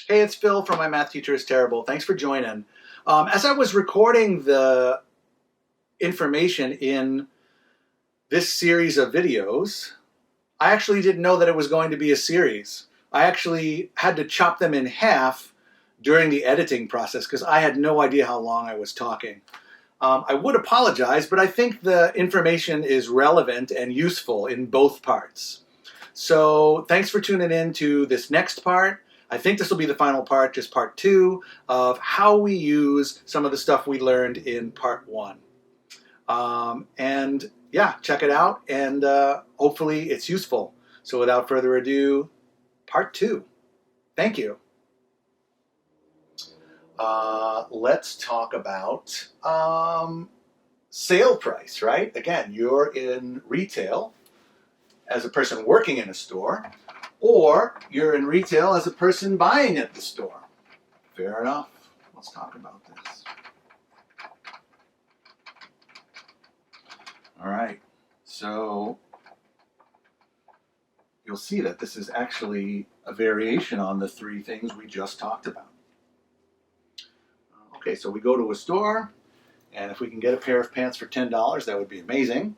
Hey, it's Phil from My Math Teacher is Terrible. Thanks for joining. As I was recording the information in this series of videos, I actually didn't know that it was going to be a series. I actually had to chop them in half during the editing process because I had no idea how long I was talking. I would apologize, but I think the information is relevant and useful in both parts. So thanks for tuning in to this next part. I think this will be the final part, just part 2, of how we use some of the stuff we learned in part 1. And yeah, check it out, and hopefully it's useful. So without further ado, part 2. Thank you. Let's talk about sale price, right? Again, you're in retail as a person working in a store, or you're in retail as a person buying at the store. Fair enough. Let's talk about this. All right. So you'll see that this is actually a variation on the 3 things we just talked about. Okay, so we go to a store, and if we can get a pair of pants for $10, that would be amazing.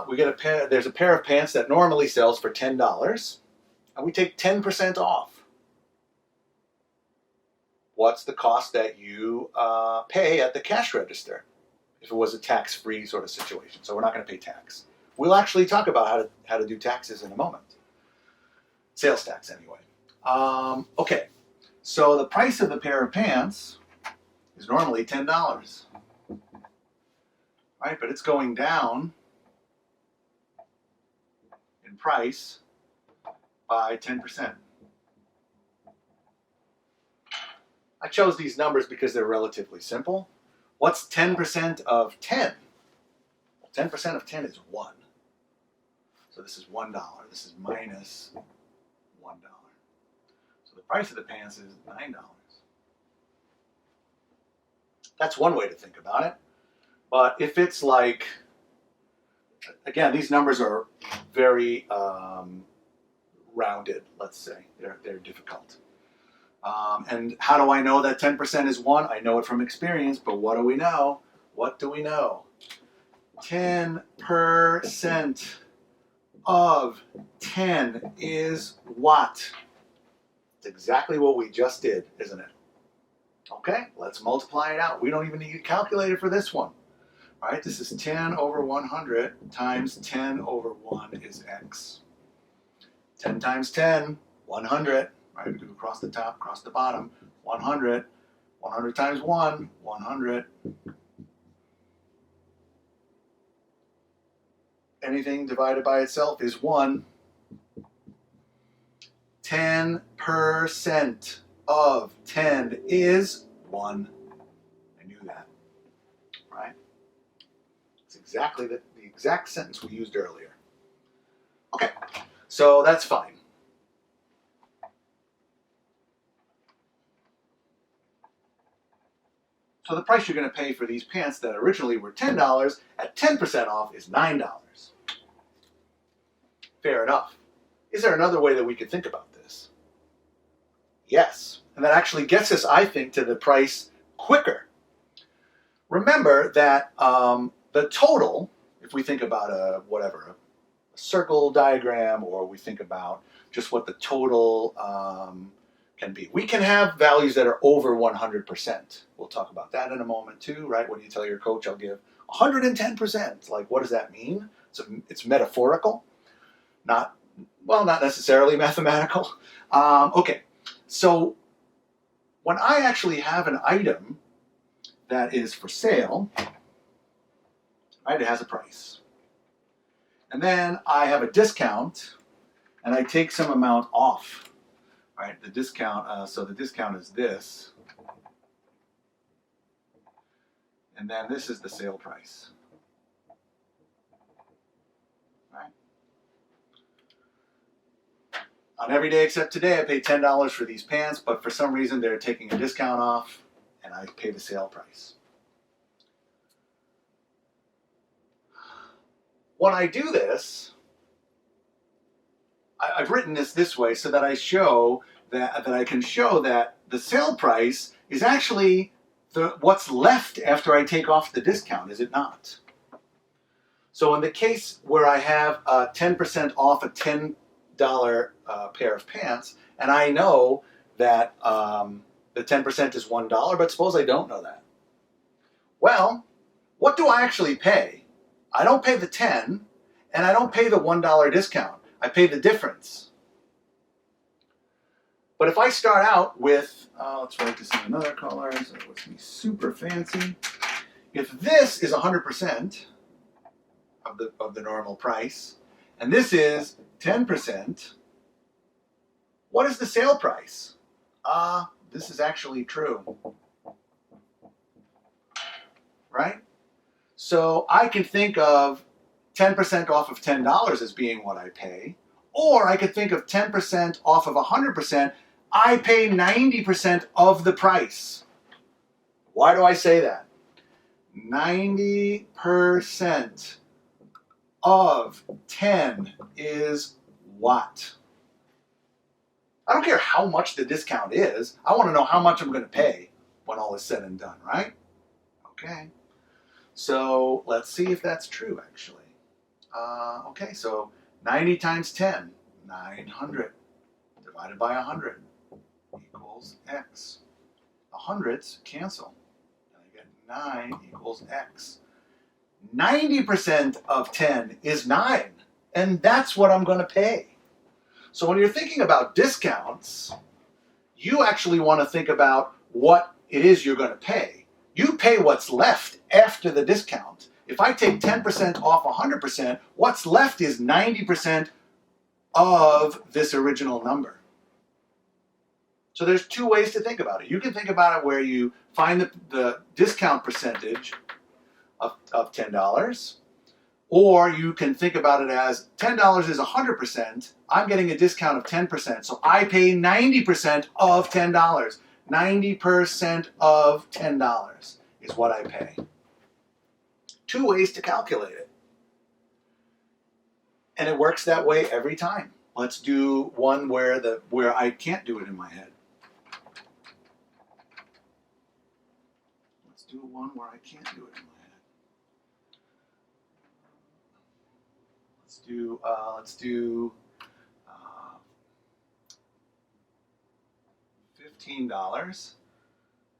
We get a pair. There's a pair of pants that normally sells for $10, and we take 10% off. What's the cost that you pay at the cash register if it was a tax-free sort of situation? So we're not going to pay tax. We'll actually talk about how to do taxes in a moment. Sales tax, anyway. Okay, so the price of the pair of pants is normally $10, right? But it's going down in price by 10%. I chose these numbers because they're relatively simple. What's 10% of 10? Well, 10% of 10 is 1. So this is $1. This is minus $1. So the price of the pants is $9. That's one way to think about it. But if it's like, again, these numbers are very rounded, let's say. They're difficult. And how do I know that 10% is 1? I know it from experience, but what do we know? What do we know? 10% of 10 is what? It's exactly what we just did, isn't it? Okay, let's multiply it out. We don't even need a calculator for this one. All right, this is 10 over 100 times 10 over 1 is x. 10 times 10, 100. Right, we do across the top, across the bottom, 100. 100 times 1, 100. Anything divided by itself is 1. 10% of 10 is 1. I knew that, right? It's exactly the exact sentence we used earlier. Okay, so that's fine. So the price you're going to pay for these pants that originally were $10 at 10% off is $9. Fair enough. Is there another way that we could think about this? Yes. And that actually gets us, I think, to the price quicker. Remember that the total, if we think about a circle diagram, or we think about just what the total can be. We can have values that are over 100%. We'll talk about that in a moment too, right? When you tell your coach, I'll give 110%. Like, what does that mean? It's metaphorical, not necessarily mathematical. Okay, so when I actually have an item that is for sale, right, it has a price. And then I have a discount, and I take some amount off. Right, the discount, so the discount is this. And then this is the sale price. Right? On every day except today, I pay $10 for these pants, but for some reason they're taking a discount off, and I pay the sale price. When I do this, I've written this way so that I show that I can show that the sale price is actually what's left after I take off the discount, is it not? So in the case where I have 10% off a $10 pair of pants, and I know that the 10% is $1, but suppose I don't know that. Well, what do I actually pay? I don't pay the 10, and I don't pay the $1 discount. I pay the difference. But if I start out with, let's write this in another color, so it looks super fancy. If this is 100% of the normal price, and this is 10%, what is the sale price? This is actually true. Right? So I can think of 10% off of $10 as being what I pay, or I could think of 10% off of 100%, I pay 90% of the price. Why do I say that? 90% of 10 is what? I don't care how much the discount is. I want to know how much I'm going to pay when all is said and done, right? Okay. So let's see if that's true, actually. Okay, so 90 times 10, 900, divided by 100 equals x. The hundreds cancel, and I get 9 equals x. 90% of 10 is 9, and that's what I'm going to pay. So when you're thinking about discounts, you actually want to think about what it is you're going to pay. You pay what's left after the discount. If I take 10% off 100%, what's left is 90% of this original number. So there's two ways to think about it. You can think about it where you find the discount percentage of $10, or you can think about it as $10 is 100%, I'm getting a discount of 10%, so I pay 90% of $10. 90% of $10 is what I pay. Two ways to calculate it. And it works that way every time. Let's do one where I can't do it in my head. Let's do one where I can't do it in my head. Let's do $15,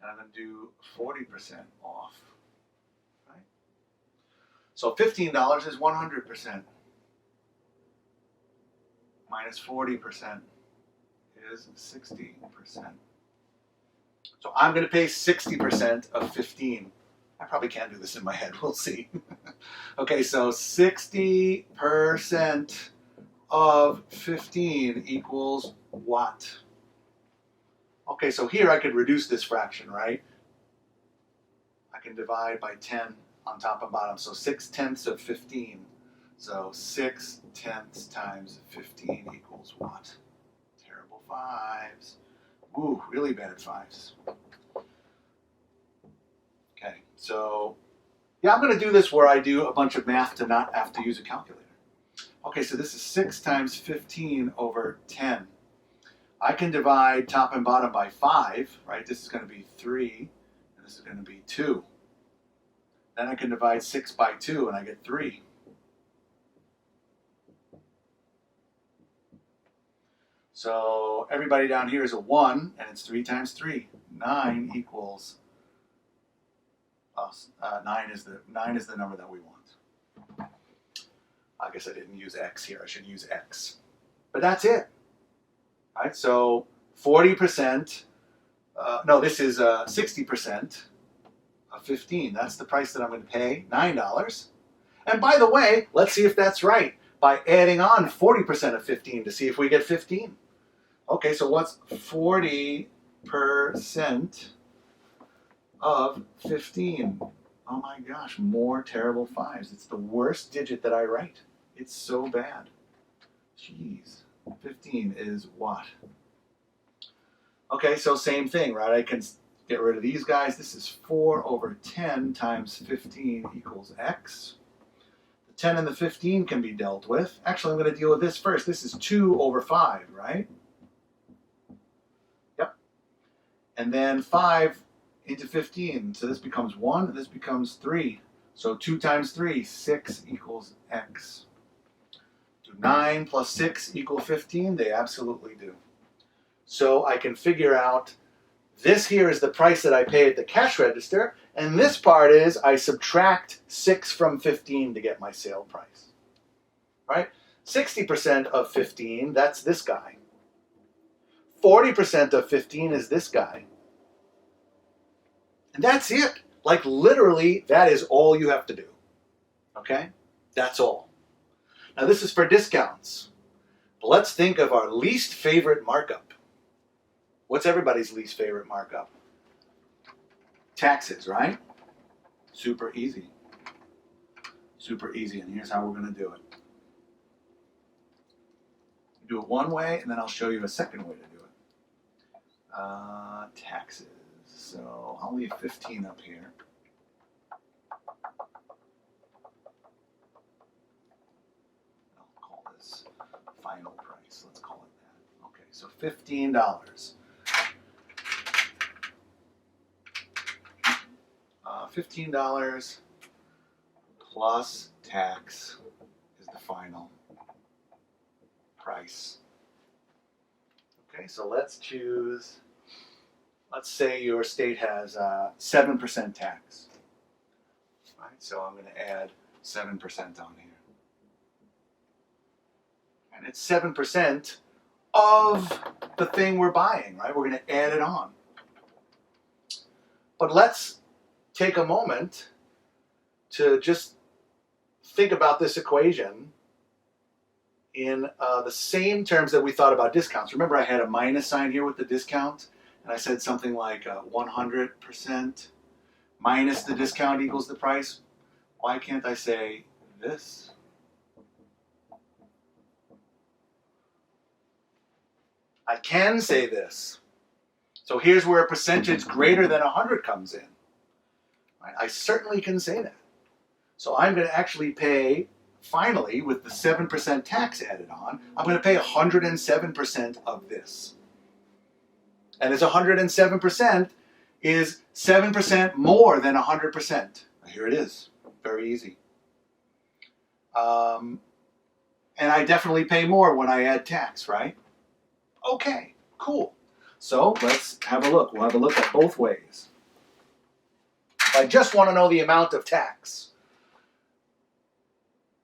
and I'm going to do 40% off. Right? So $15 is 100%. Minus 40% is 60%. So I'm going to pay 60% of 15. I probably can't do this in my head. We'll see. Okay, so 60% of 15 equals what? Okay, so here I could reduce this fraction, right? I can divide by 10 on top and bottom. So 6/10 of 15. So 6/10 times 15 equals what? Terrible fives. Ooh, really bad fives. Okay, so yeah, I'm going to do this where I do a bunch of math to not have to use a calculator. Okay, so this is 6 times 15 over 10. I can divide top and bottom by 5, right? This is going to be 3, and this is going to be 2. Then I can divide 6 by 2, and I get 3. So everybody down here is a 1, and it's 3 times 3. 9 equals, 9 is the number that we want. I guess I didn't use x here. I should use x. But that's it. Right, so 40%, no, this is 60% of 15. That's the price that I'm going to pay, $9. And by the way, let's see if that's right by adding on 40% of 15 to see if we get 15. Okay, so what's 40% of 15? Oh my gosh, more terrible fives. It's the worst digit that I write. It's so bad. Jeez. 15 is what? Okay, so same thing, right? I can get rid of these guys. This is 4 over 10 times 15 equals x. The 10 and the 15 can be dealt with. Actually, I'm going to deal with this first. This is 2 over 5, right? And then 5 into 15. So this becomes 1, and this becomes 3. So 2 times 3, 6 equals x. Do 9 plus 6 equal 15? They absolutely do. So I can figure out this here is the price that I pay at the cash register, and this part is I subtract 6 from 15 to get my sale price. Right? 60% of 15, that's this guy. 40% of 15 is this guy. And that's it. Like literally, that is all you have to do. Okay? That's all. Now this is for discounts. But let's think of our least favorite markup. What's everybody's least favorite markup? Taxes, right? Super easy. Super easy, and here's how we're going to do it. Do it one way, and then I'll show you a second way to do it. Taxes. So I'll leave 15 up here. I'll call this final price. Let's call it that. Okay, so $15. $15 plus tax is the final price. Okay, so let's choose, let's say your state has 7% tax. Right, so I'm going to add 7% on here. And it's 7% of the thing we're buying, right? We're going to add it on. But let's take a moment to just think about this equation in the same terms that we thought about discounts. Remember I had a minus sign here with the discount, and I said something like 100% minus the discount equals the price. Why can't I say this? I can say this. So here's where a percentage greater than 100 comes in. I certainly can say that. So I'm going to actually pay, finally, with the 7% tax added on, I'm going to pay 107% of this. And this 107% is 7% more than 100%. Here it is. Very easy. And I definitely pay more when I add tax, right? Okay, cool. So let's have a look. We'll have a look at both ways. I just want to know the amount of tax.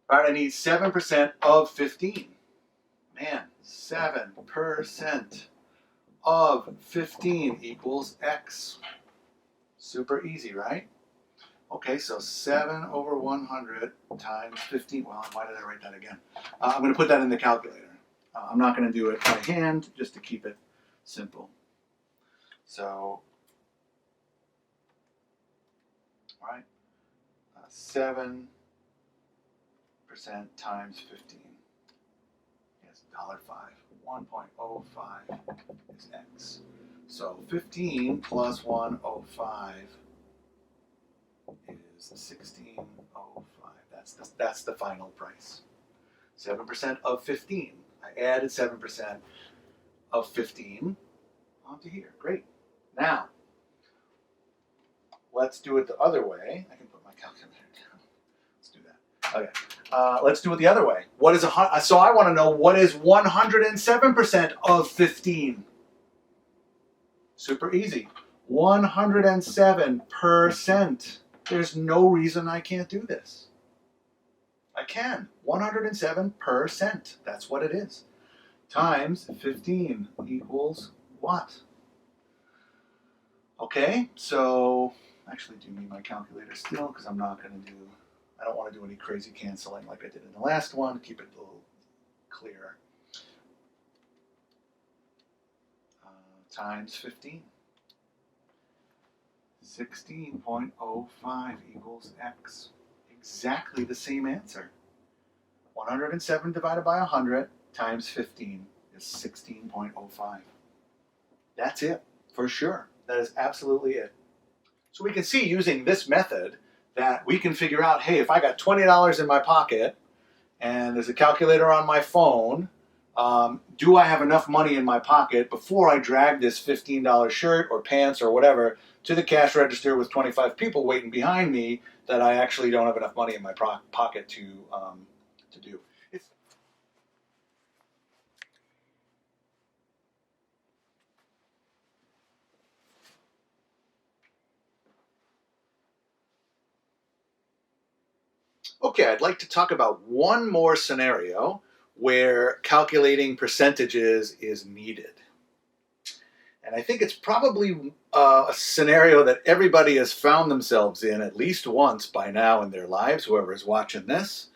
All right, I need 7% of 15. Man, 7% of 15 equals x. Super easy, right? Okay, so 7 over 100 times 15. Well, why did I write that again? I'm going to put that in the calculator. I'm not going to do it by hand, just to keep it simple. So, all right, 7% times 15 is $5. 1.05 is x. So 15 plus 105 is 1605. That's the final price. 7% of 15. I added 7% of 15 onto here. Great. Now, let's do it the other way. I can put my calculator down. Let's do that. Okay. Let's do it the other way. What is so I want to know what is 107% of 15. Super easy. 107%. There's no reason I can't do this. I can. 107%. That's what it is. Times 15 equals what? Okay, so actually do need my calculator still because I don't want to do any crazy canceling like I did in the last one. Keep it a little clearer. Times 15. 16.05 equals x. Exactly the same answer. 107 divided by 100 times 15 is 16.05. That's it, for sure. That is absolutely it. So we can see using this method that we can figure out, hey, if I got $20 in my pocket and there's a calculator on my phone, Do I have enough money in my pocket before I drag this $15 shirt or pants or whatever to the cash register with 25 people waiting behind me that I actually don't have enough money in my pocket to do? It's, okay, I'd like to talk about one more scenario where calculating percentages is needed. And I think it's probably a scenario that everybody has found themselves in at least once by now in their lives, whoever is watching this.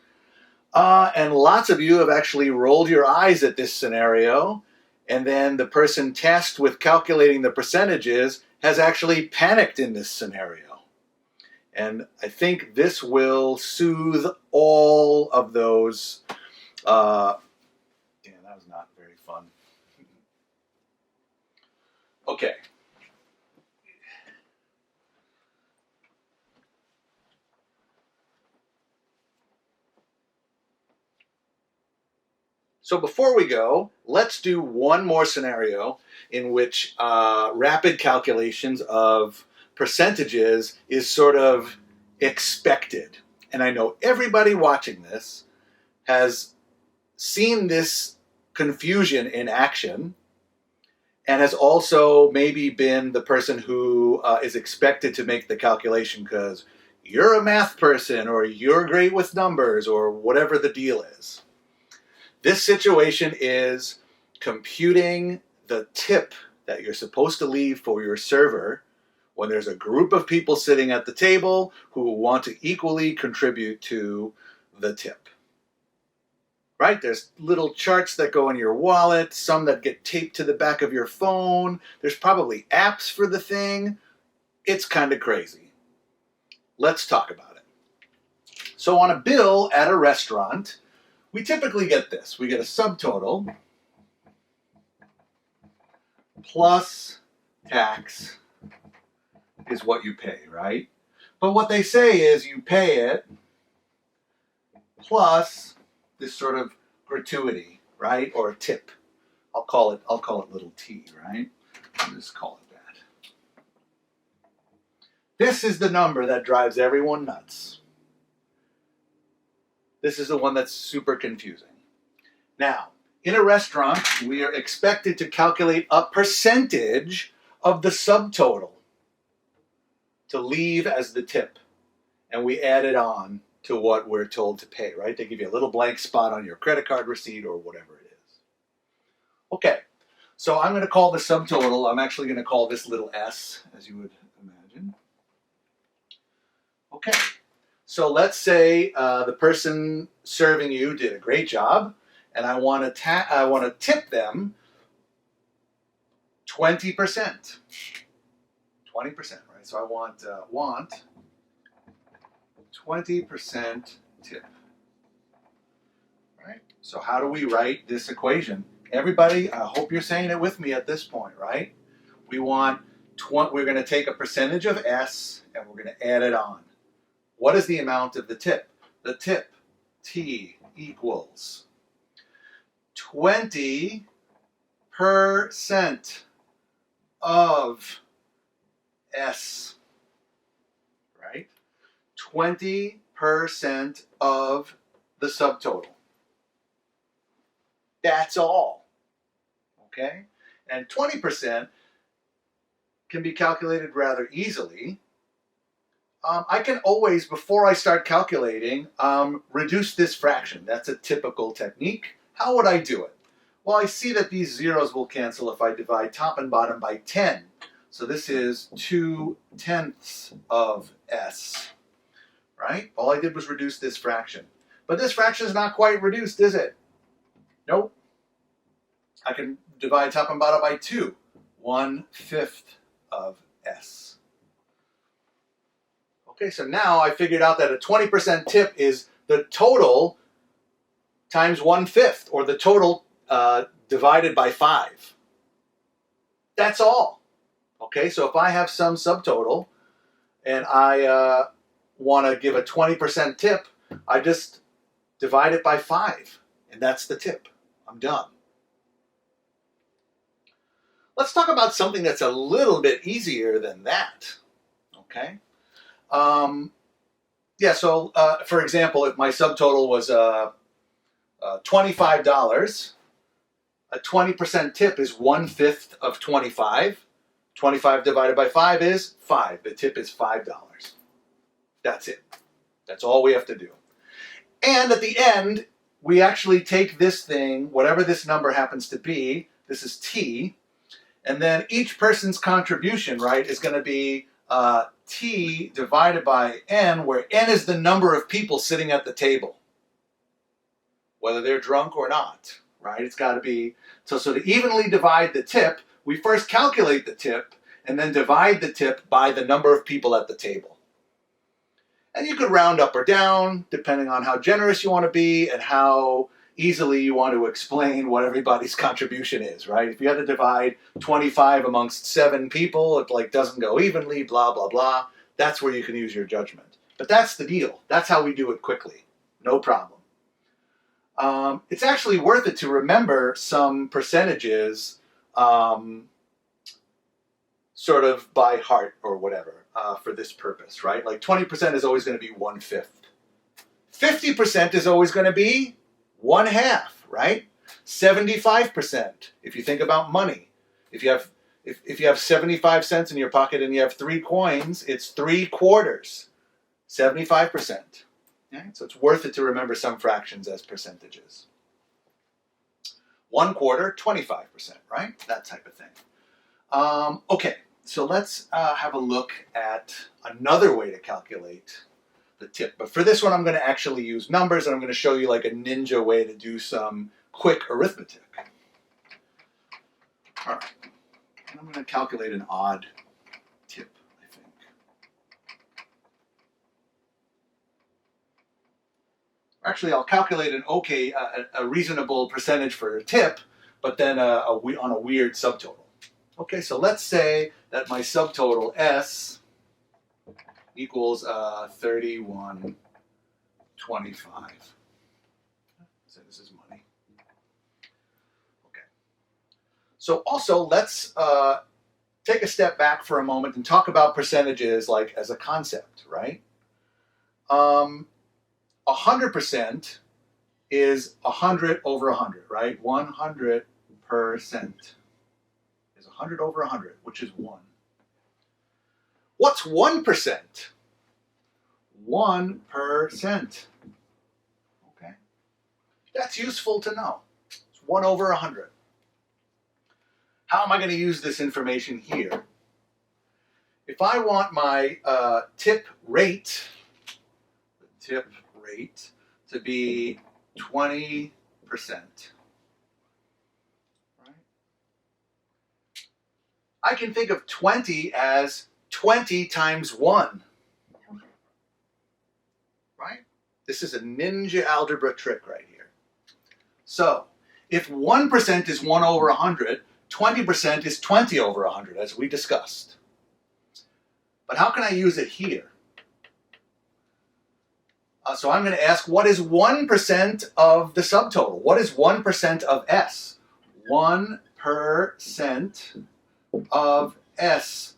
And lots of you have actually rolled your eyes at this scenario, and then the person tasked with calculating the percentages has actually panicked in this scenario. And I think this will soothe all of those. That was not very fun. Okay. So before we go, let's do one more scenario in which rapid calculations of percentages is sort of expected. And I know everybody watching this has seen this confusion in action and has also maybe been the person who is expected to make the calculation because you're a math person or you're great with numbers or whatever the deal is. This situation is computing the tip that you're supposed to leave for your server when there's a group of people sitting at the table who want to equally contribute to the tip. Right? There's little charts that go in your wallet, some that get taped to the back of your phone. There's probably apps for the thing. It's kind of crazy. Let's talk about it. So on a bill at a restaurant, we typically get this. We get a subtotal plus tax is what you pay, right? But what they say is you pay it plus this sort of gratuity, right? Or a tip. I'll call it little t, right? I'll just call it that. This is the number that drives everyone nuts. This is the one that's super confusing. Now, in a restaurant, we are expected to calculate a percentage of the subtotal to leave as the tip. And we add it on to what we're told to pay, right? They give you a little blank spot on your credit card receipt or whatever it is. Okay, so I'm going to call the subtotal, I'm actually going to call this little s, as you would imagine. Okay, so let's say the person serving you did a great job, and I want to tip them 20%. 20%, right? So I want 20% tip. Right? So how do we write this equation? Everybody, I hope you're saying it with me at this point, right? We want we're going to take a percentage of S and we're going to add it on. What is the amount of the tip? The tip, T, equals 20% of S, right? 20% of the subtotal. That's all, okay? And 20% can be calculated rather easily. I can always, before I start calculating, reduce this fraction. That's a typical technique. How would I do it? Well, I see that these zeros will cancel if I divide top and bottom by 10. So this is 2/10 of S, right? All I did was reduce this fraction. But this fraction is not quite reduced, is it? Nope. I can divide top and bottom by 2. 1/5 of S. Okay, so now I figured out that a 20% tip is the total times 1/5, or the total divided by 5. That's all. Okay, so if I have some subtotal and I want to give a 20% tip, I just divide it by 5, and that's the tip. I'm done. Let's talk about something that's a little bit easier than that. Okay. So for example, if my subtotal was $25, a 20% tip is 1/5 of 25. 25 divided by 5 is 5. The tip is $5. That's it. That's all we have to do. And at the end, we actually take this thing, whatever this number happens to be, this is T, and then each person's contribution, right, is going to be T divided by N, where N is the number of people sitting at the table, whether they're drunk or not, right? It's got to be, so to evenly divide the tip, we first calculate the tip and then divide the tip by the number of people at the table. And you could round up or down, depending on how generous you want to be and how easily you want to explain what everybody's contribution is, right? If you had to divide 25 amongst 7 people, it doesn't go evenly, blah, blah, blah. That's where you can use your judgment. But that's the deal. That's how we do it quickly. No problem. It's actually worth it to remember some percentages sort of by heart or whatever for this purpose, right? Like 20% is always going to be 1/5. 50% is always going to be 1/2, right? 75%, if you think about money. If you have 75 cents in your pocket and you have 3 coins, it's 3/4, 75%. Okay? So it's worth it to remember some fractions as percentages. 1/4, 25%, right? That type of thing. Okay, so let's have a look at another way to calculate the tip. But for this one, I'm going to actually use numbers, and I'm going to show you like a ninja way to do some quick arithmetic. All right, and I'm going to calculate an odd tip, I think. Actually, I'll calculate a reasonable percentage for a tip, but then on a weird subtotal. Okay, so let's say that my subtotal S equals 31.25. So this is money. Okay. So also let's take a step back for a moment and talk about percentages like as a concept, right? 100% is 100 over 100, right? 100% is 100 over 100, which is 1. What's 1%? 1%. Okay. That's useful to know. It's 1 over 100. How am I going to use this information here? If I want my tip rate to be 20%, right? I can think of 20 as 20 times 1, right? This is a ninja algebra trick right here. So, if 1% is 1 over 100, 20% is 20 over 100, as we discussed. But how can I use it here? So I'm going to ask, what is 1% of the subtotal? What is 1% of S? 1% of S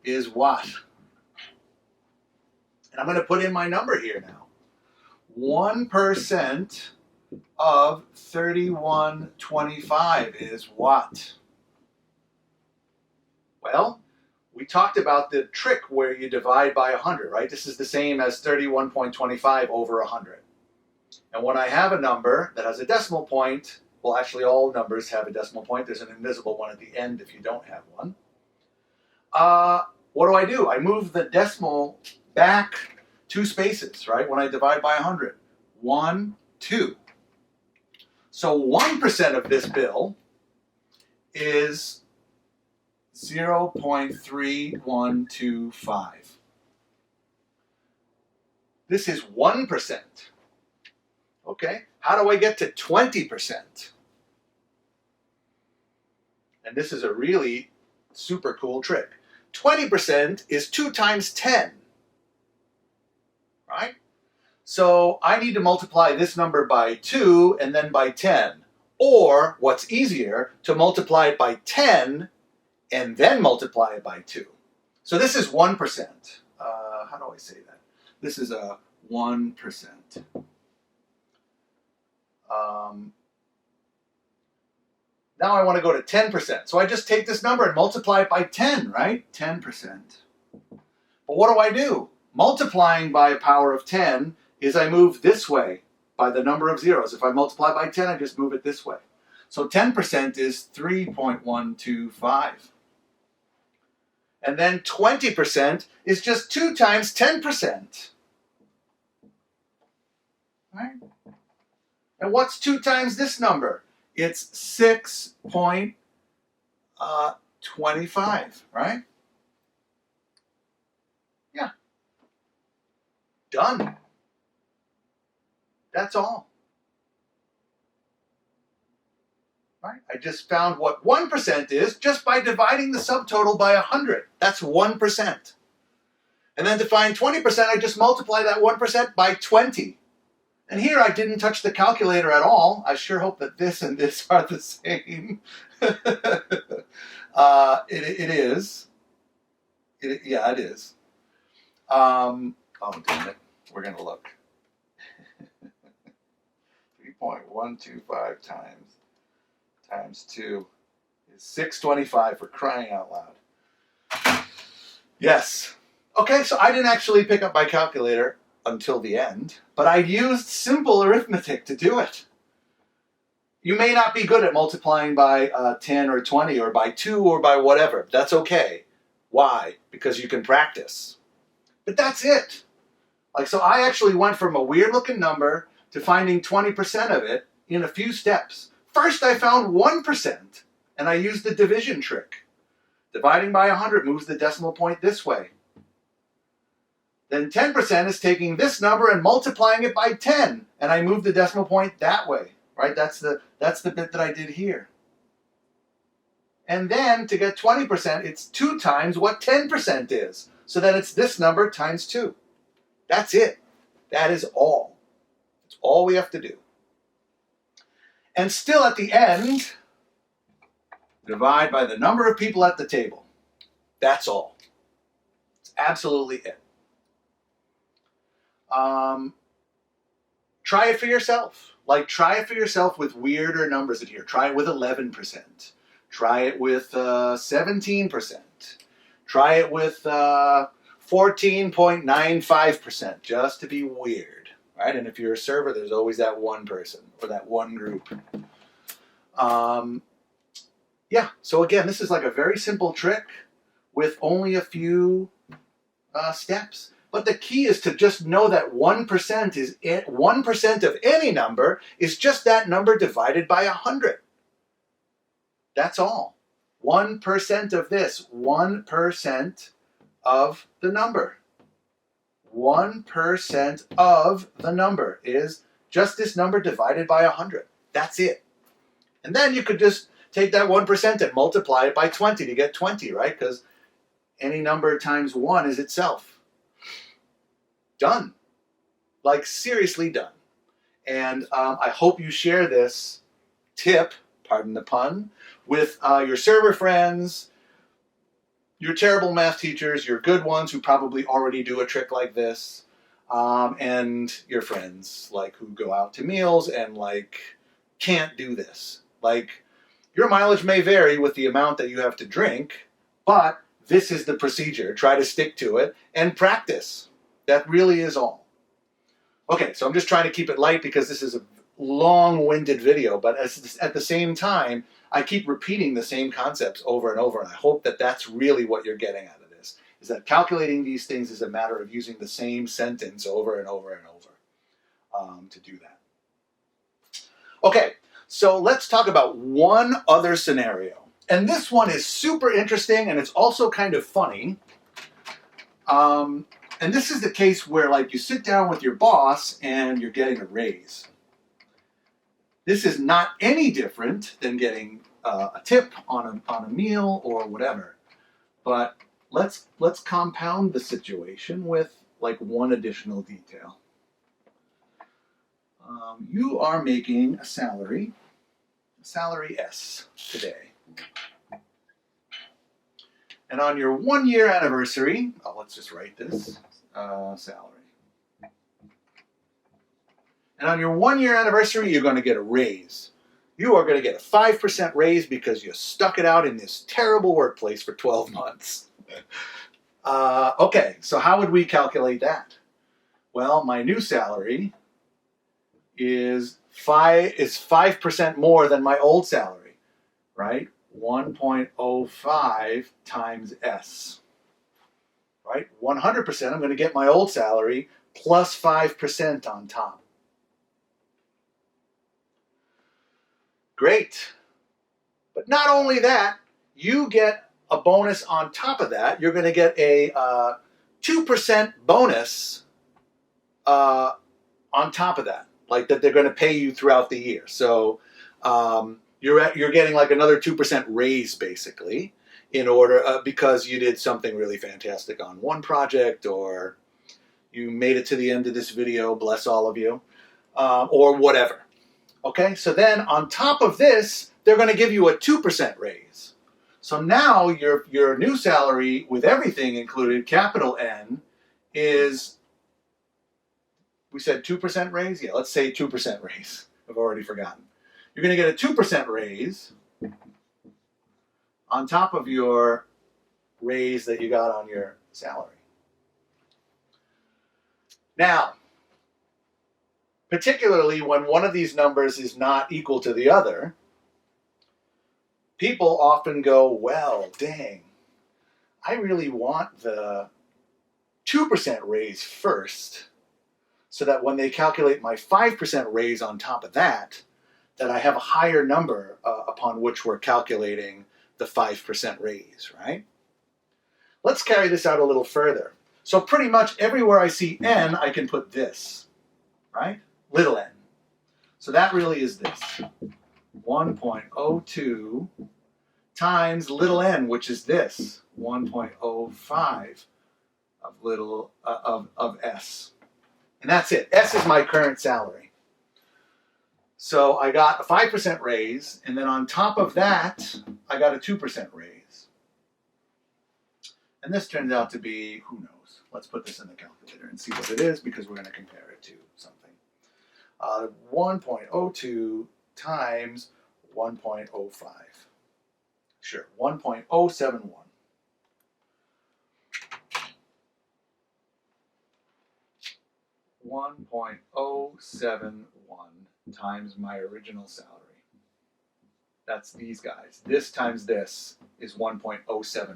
is what? And I'm going to put in my number here now. 1% of 31.25 is what? Well, we talked about the trick where you divide by 100, right? This is the same as 31.25 over 100. And when I have a number that has a decimal point, well, actually all numbers have a decimal point. There's an invisible one at the end if you don't have one. What do? I move the decimal back 2 spaces, right? When I divide by 100. 1, 2. So 1% of this bill is 0.3125. This is 1%. Okay, how do I get to 20%? And this is a really super cool trick. 20% is 2 times 10, right? So I need to multiply this number by 2 and then by 10. Or, what's easier, to multiply it by 10 and then multiply it by 2. So this is 1%. How do I say that? This is a 1%. Now I want to go to 10%. So I just take this number and multiply it by 10, right? 10%. But what do I do? Multiplying by a power of 10 is I move this way by the number of zeros. If I multiply by 10, I just move it this way. So 10% is 3.125. And then 20% is just 2 times 10%. Right? And what's 2 times this number? It's 6.25, right? Yeah. Done. That's all. Right? I just found what 1% is just by dividing the subtotal by 100. That's 1%. And then to find 20%, I just multiply that 1% by 20. And here I didn't touch the calculator at all. I sure hope that this and this are the same. It is. Yeah, it is. Oh, damn it. We're going to look. 3.125 times 2 is 625, for crying out loud. Yes. Okay, so I didn't actually pick up my calculator until the end, but I used simple arithmetic to do it. You may not be good at multiplying by 10 or 20 or by 2 or by whatever. That's okay. Why? Because you can practice. But that's it. So I actually went from a weird looking number to finding 20% of it in a few steps. First, I found 1%, and I used the division trick. Dividing by 100 moves the decimal point this way. Then 10% is taking this number and multiplying it by 10, and I move the decimal point that way, right? That's the bit that I did here. And then to get 20%, it's 2 times what 10% is. So then it's this number times 2. That's it. That is all. That's all we have to do. And still at the end, divide by the number of people at the table. That's all. It's absolutely it. Try it for yourself. Try it for yourself with weirder numbers in here. Try it with 11%. Try it with 17%. Try it with 14.95%, just to be weird, right? And if you're a server, there's always that one person or that one group. Yeah, so again, this is like a very simple trick with only a few steps. But the key is to just know that 1% is 1% of any number is just that number divided by 100. That's all. 1% of this, 1% of the number. 1% of the number is just this number divided by 100. That's it. And then you could just take that 1% and multiply it by 20 to get 20, right? Because any number times 1 is itself. Done. Seriously done. And I hope you share this tip, pardon the pun, with your server friends, your terrible math teachers, your good ones who probably already do a trick like this, and your friends who go out to meals and can't do this. Your mileage may vary with the amount that you have to drink, but this is the procedure. Try to stick to it and practice. That really is all. Okay, so I'm just trying to keep it light because this is a long-winded video, but at the same time, I keep repeating the same concepts over and over, and I hope that that's really what you're getting out of this, is that calculating these things is a matter of using the same sentence over and over and over to do that. Okay, so let's talk about one other scenario. And this one is super interesting, and it's also kind of funny. And this is the case where you sit down with your boss and you're getting a raise. This is not any different than getting a tip on a meal or whatever. But let's compound the situation with one additional detail. You are making a salary S today. And on your 1 year anniversary, let's just write this, salary. And on your 1 year anniversary, you're going to get a raise. You are going to get a 5% raise because you stuck it out in this terrible workplace for 12 months. Okay, so how would we calculate that? Well, my new salary is 5% more than my old salary, right? 1.05 times S, right? 100%, I'm going to get my old salary plus 5% on top. Great. But not only that, you get a bonus on top of that. You're going to get a 2% bonus on top of that, like that they're going to pay you throughout the year. So you're getting like another 2% raise basically in order because you did something really fantastic on one project, or you made it to the end of this video, bless all of you, or whatever. Okay, so then on top of this, they're going to give you a 2% raise. So now your new salary with everything included, capital N, is, we said 2% raise? Yeah, let's say 2% raise. I've already forgotten. You're going to get a 2% raise on top of your raise that you got on your salary. Now, particularly when one of these numbers is not equal to the other, people often go, well, dang, I really want the 2% raise first, so that when they calculate my 5% raise on top of that, that I have a higher number upon which we're calculating the 5% raise, right? Let's carry this out a little further. So pretty much everywhere I see N, I can put this, right? Little n. So that really is this. 1.02 times little n, which is this. 1.05 of S. And that's it. S is my current salary. So I got a 5% raise, and then on top of that, I got a 2% raise. And this turns out to be, who knows? Let's put this in the calculator and see what it is, because we're going to compare it to something. 1.02 times 1.05. Sure, 1.071. 1.071 times my original salary. That's these guys. This times this is 1.071.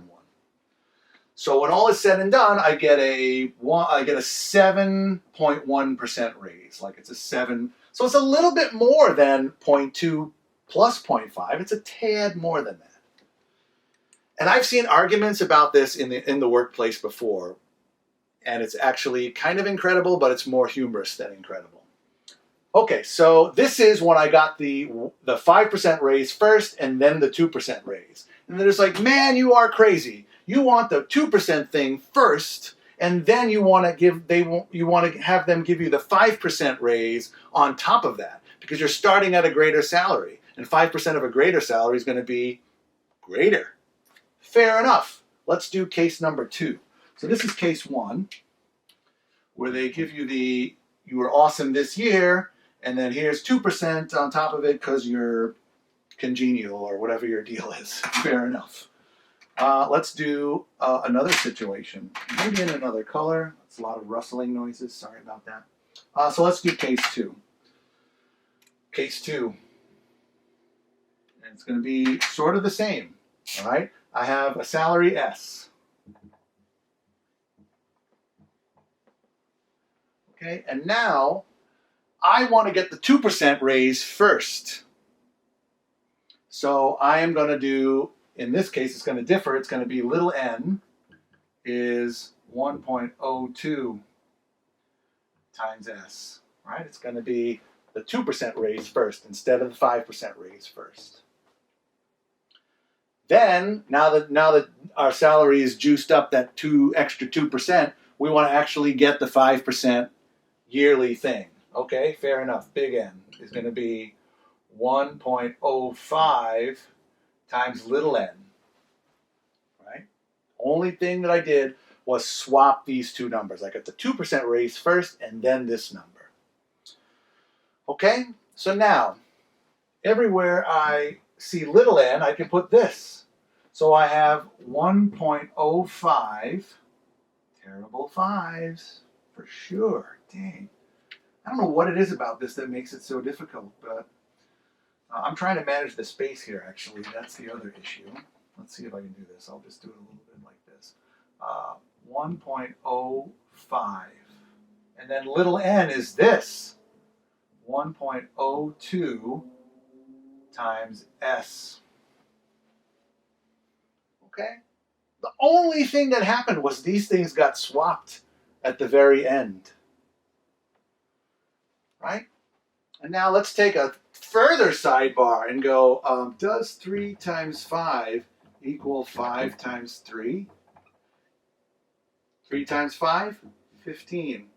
So when all is said and done, I get a 7.1% raise. Like it's a 7. So it's a little bit more than 0.2 plus 0.5. It's a tad more than that. And I've seen arguments about this in the workplace before, and it's actually kind of incredible, but it's more humorous than incredible. Okay, so this is when I got the 5% raise first, and then the 2% raise. And then it's like, man, you are crazy. You want the 2% thing first, and then you want to have them give you the 5% raise on top of that, because you're starting at a greater salary, and 5% of a greater salary is going to be greater. Fair enough. Let's do case number 2. So this is case 1, where they give you you were awesome this year, and then here's 2% on top of it because you're congenial or whatever your deal is. Fair enough. Let's do another situation, maybe in another color. It's a lot of rustling noises. Sorry about that. So let's do case 2. Case 2. And it's going to be sort of the same. All right. I have a salary S. Okay. And now I want to get the 2% raise first. So I am going to do, in this case, it's going to differ. It's going to be little n is 1.02 times S, right? It's going to be the 2% raise first instead of the 5% raise first. Then, now that our salary is juiced up that extra 2%, we want to actually get the 5% yearly thing. Okay, fair enough. Big N is going to be 1.05 times little n, right? Only thing that I did was swap these two numbers. I got the 2% raise first and then this number. Okay, so now everywhere I see little n, I can put this. So I have 1.05, terrible fives, for sure. Dang. I don't know what it is about this that makes it so difficult, but I'm trying to manage the space here, actually. That's the other issue. Let's see if I can do this. I'll just do it a little bit like this. 1.05. And then little n is this. 1.02 times s. Okay? The only thing that happened was these things got swapped at the very end. Right? And now let's take a further sidebar and go, does 3 times 5 equal 5 times 3? 3 times 5? 15.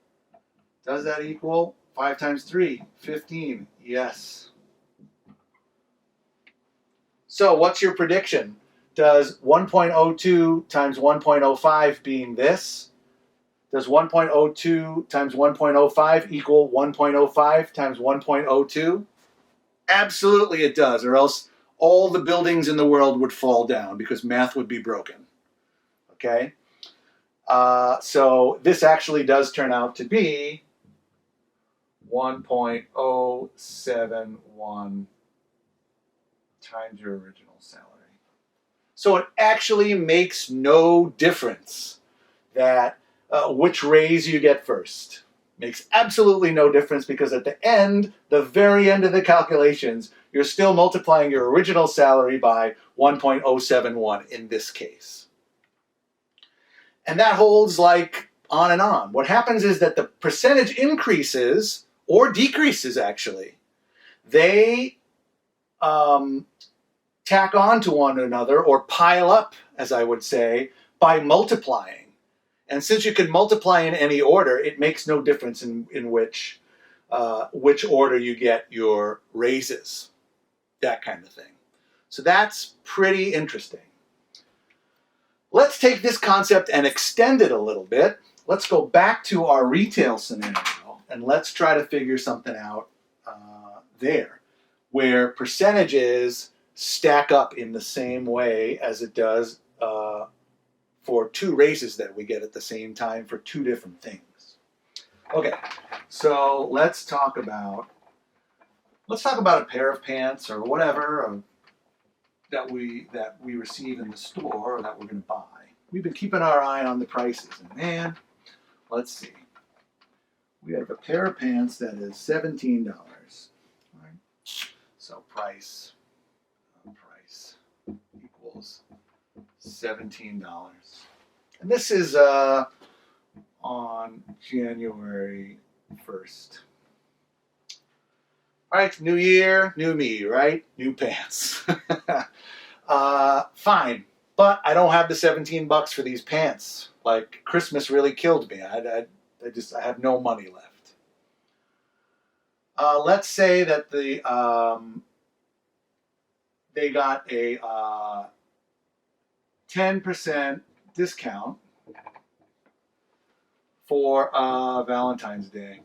Does that equal 5 times 3? 15. Yes. So what's your prediction? Does 1.02 times 1.05 being this? Does 1.02 times 1.05 equal 1.05 times 1.02? Absolutely it does, or else all the buildings in the world would fall down because math would be broken. Okay? So this actually does turn out to be 1.071 times your original salary. So it actually makes no difference that which raise you get first. Makes absolutely no difference because at the end, the very end of the calculations, you're still multiplying your original salary by 1.071 in this case. And that holds like on and on. What happens is that the percentage increases or decreases actually. They tack on to one another or pile up, as I would say, by multiplying. And since you can multiply in any order, it makes no difference in which order you get your raises, that kind of thing. So that's pretty interesting. Let's take this concept and extend it a little bit. Let's go back to our retail scenario and let's try to figure something out there, where percentages stack up in the same way as it does for two raises that we get at the same time for two different things. Okay, so let's talk about a pair of pants or whatever that we receive in the store or that we're going to buy. We've been keeping our eye on the prices, and man, let's see. We have a pair of pants that is $17. Right? So price equals $17. And this is on January 1st. All right, new year, new me, right? New pants. Fine, but I don't have the $17 for these pants. Like, Christmas really killed me. I have no money left. Let's say that they got a 10% discount for Valentine's Day.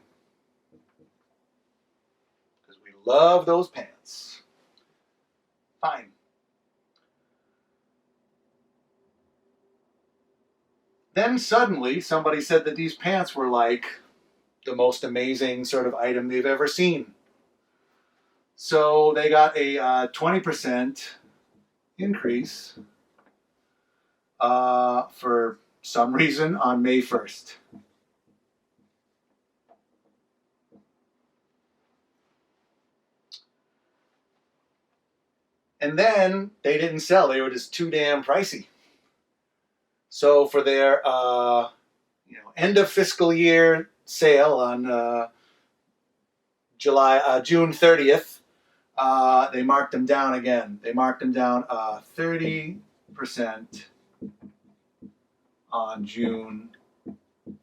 Because we love those pants. Fine. Then suddenly somebody said that these pants were like the most amazing sort of item they've ever seen. So they got a 20% increase for some reason on May 1st. And then they didn't sell. They were just too damn pricey. So for their end of fiscal year sale on June 30th, they marked them down again. They marked them down 30% on June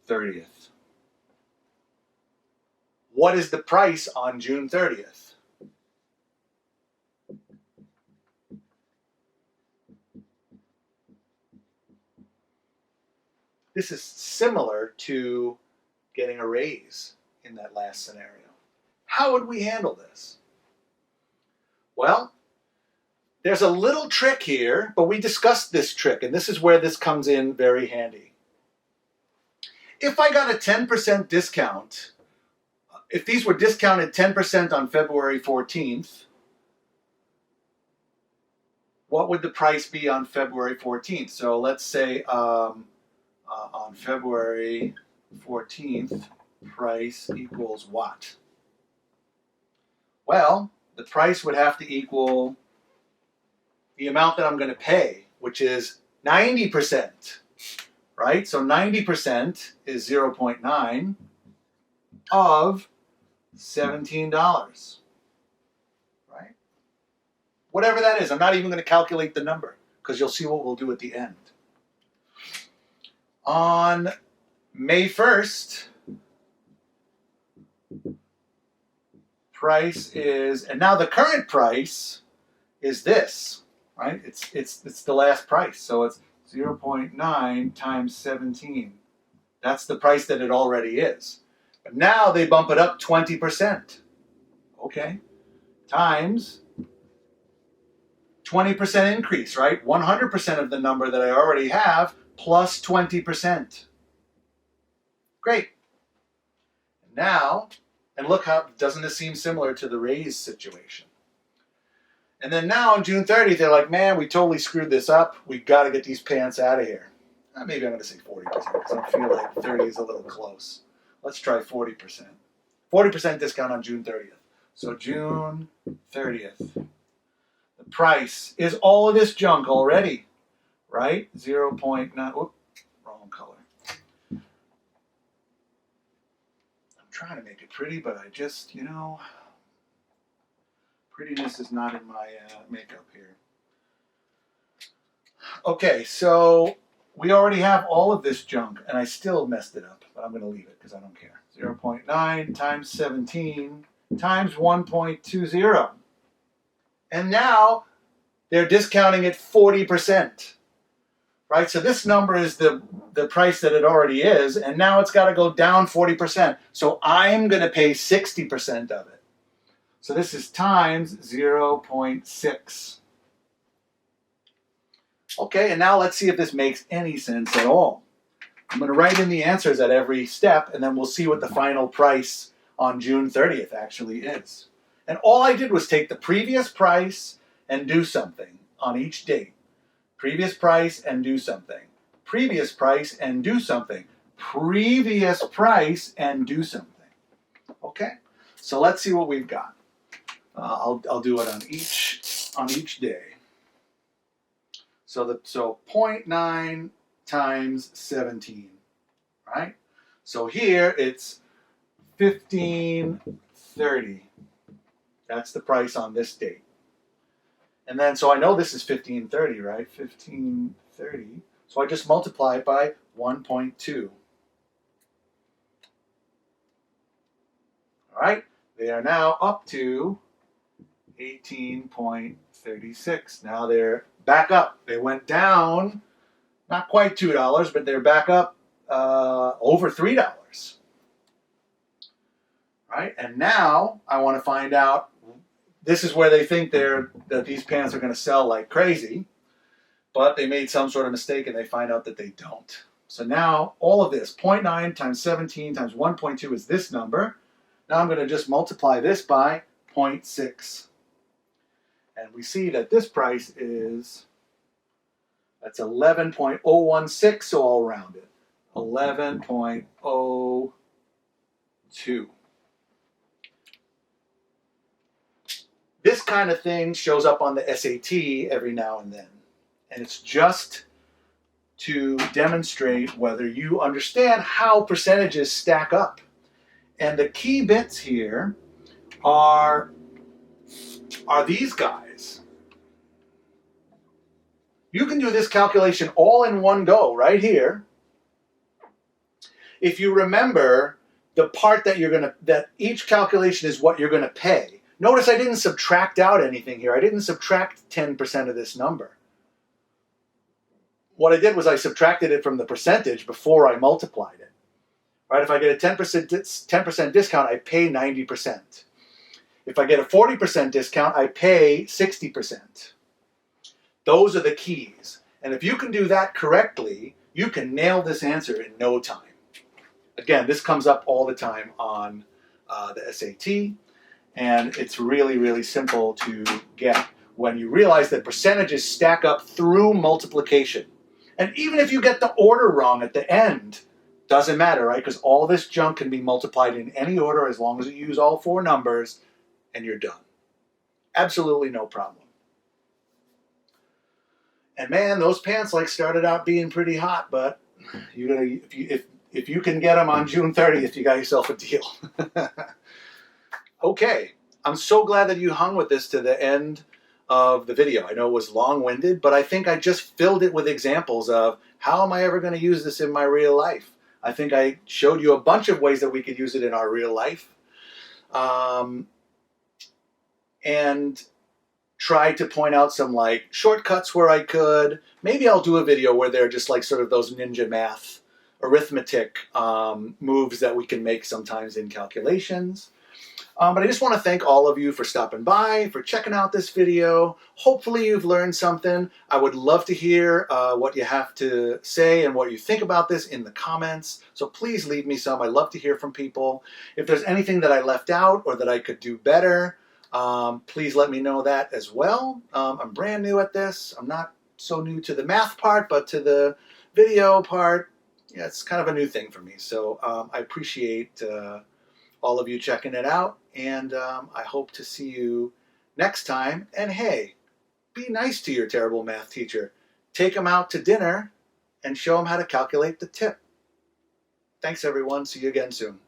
30th. What is the price on June 30th? This is similar to getting a raise in that last scenario. How would we handle this? Well, there's a little trick here, but we discussed this trick, and this is where this comes in very handy. If I got a 10% discount, if these were discounted 10% on February 14th, what would the price be on February 14th? So let's say on February 14th, price equals what? Well, the price would have to equal the amount that I'm going to pay, which is 90%, right? So 90% is 0.9 of $17, right? Whatever that is, I'm not even going to calculate the number because you'll see what we'll do at the end. On May 1st, price is, and now the current price is this, right? It's the last price. So it's 0.9 times 17. That's the price that it already is. But now they bump it up 20%. Okay. Times 20% increase, right? 100% of the number that I already have plus 20%. Great. Now, and look how, doesn't this seem similar to the raise situation? And then now on June 30th, they're like, man, we totally screwed this up. We've got to get these pants out of here. Maybe I'm going to say 40% because I feel like 30 is a little close. Let's try 40%. 40% discount on June 30th. So June 30th. The price is all of this junk already, right? 0.9, whoop, wrong color. I'm trying to make it pretty, but I just, prettiness is not in my makeup here. Okay, so we already have all of this junk, and I still messed it up, but I'm going to leave it because I don't care. 0.9 times 17 times 1.20. And now they're discounting it 40%. Right? So this number is the price that it already is, and now it's got to go down 40%. So I'm going to pay 60% of it. So this is times 0.6. Okay, and now let's see if this makes any sense at all. I'm going to write in the answers at every step, and then we'll see what the final price on June 30th actually is. And all I did was take the previous price and do something on each date. Previous price and do something. Previous price and do something. Previous price and do something. Okay, so let's see what we've got. I'll do it on each day. So 0.9 times 17, right? So here it's 15.30. That's the price on this date. And then, so I know this is 15.30, right? 15.30. So I just multiply it by 1.2. All right, they are now up to 18.36. Now they're back up. They went down, not quite $2, but they're back up over $3. Right? And now I want to find out, this is where they think that these pants are going to sell like crazy, but they made some sort of mistake and they find out that they don't. So now all of this, 0.9 times 17 times 1.2 is this number. Now I'm going to just multiply this by 0.6. And we see that this price that's 11.016, so I'll round it. 11.02. This kind of thing shows up on the SAT every now and then. And it's just to demonstrate whether you understand how percentages stack up. And the key bits here are these guys. You can do this calculation all in one go right here. If you remember the part that each calculation is what you're going to pay. Notice I didn't subtract out anything here. I didn't subtract 10% of this number. what I did was I subtracted it from the percentage before I multiplied it. Right? If I get a 10% discount, I pay 90%. If I get a 40% discount, I pay 60%. Those are the keys. And if you can do that correctly, you can nail this answer in no time. Again, this comes up all the time on the SAT, and it's really, really simple to get when you realize that percentages stack up through multiplication. And even if you get the order wrong at the end, doesn't matter, right? Because all this junk can be multiplied in any order as long as you use all four numbers, and you're done. Absolutely no problem. And man, those pants started out being pretty hot, but if you can get them on June 30th, you got yourself a deal. Okay, I'm so glad that you hung with this to the end of the video. I know it was long-winded, but I think I just filled it with examples of how am I ever going to use this in my real life. I think I showed you a bunch of ways that we could use it in our real life. And tried to point out some shortcuts where I could. Maybe I'll do a video where they're just sort of those ninja math, arithmetic moves that we can make sometimes in calculations. But I just want to thank all of you for stopping by, for checking out this video. Hopefully you've learned something. I would love to hear what you have to say and what you think about this in the comments. So please leave me some. I love to hear from people. If there's anything that I left out or that I could do better, please let me know that as well. I'm brand new at this. I'm not so new to the math part, but to the video part, yeah, it's kind of a new thing for me. So I appreciate all of you checking it out, and I hope to see you next time. And hey, be nice to your terrible math teacher. Take them out to dinner and show them how to calculate the tip. Thanks everyone. See you again soon.